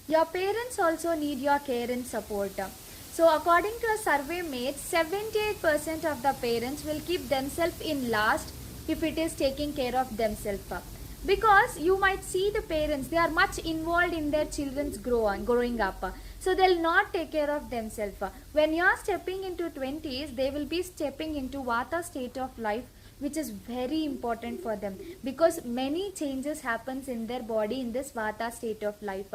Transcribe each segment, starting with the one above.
Your parents also need your care and support. So according to a survey made, 78% of the parents will keep themselves in last if it is taking care of themselves. Because you might see the parents, they are much involved in their children's growing up. So they'll not take care of themselves. When you are stepping into 20s, they will be stepping into Vata state of life, which is very important for them, because many changes happens in their body in this Vata state of life.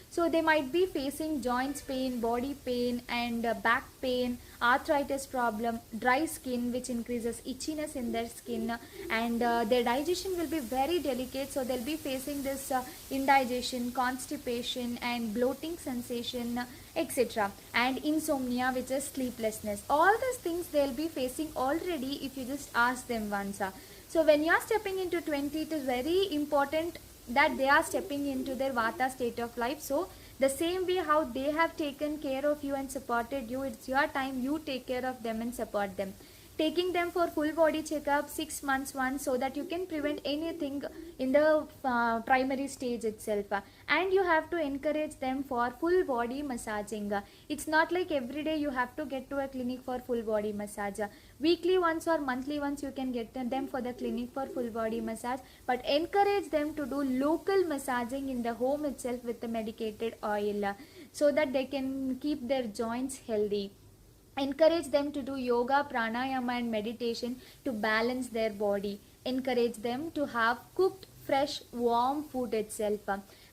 So they might be facing joints pain, body pain, and back pain, arthritis problem, dry skin which increases itchiness in their skin, and their digestion will be very delicate, so they'll be facing this indigestion, constipation, and bloating sensation, etc., and insomnia, which is sleeplessness. All these things they'll be facing already if you just ask them once. So when you are stepping into 20, it is very important that they are stepping into their Vata state of life. So the same way how they have taken care of you and supported you, it's your time you take care of them and support them. Taking them for full body checkup 6 months once, so that you can prevent anything in the primary stage itself. And you have to encourage them for full body massaging. It's not like every day you have to get to a clinic for full body massage. Weekly once or monthly once you can get them for the clinic for full body massage, but encourage them to do local massaging in the home itself with the medicated oil, so that they can keep their joints healthy. Encourage them to do yoga, pranayama, and meditation to balance their body. Encourage them to have cooked, fresh, warm food itself,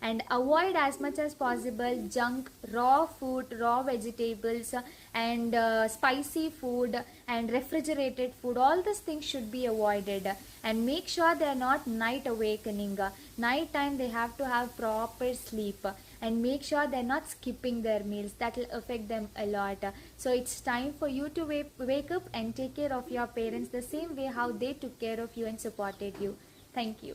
and avoid as much as possible junk, raw food, raw vegetables, and spicy food, and refrigerated food. All these things should be avoided, and make sure they are not night awakening. Night time they have to have proper sleep, and make sure they're not skipping their meals. That will affect them a lot. So it's time for you to wake up and take care of your parents the same way how they took care of you and supported you. Thank you.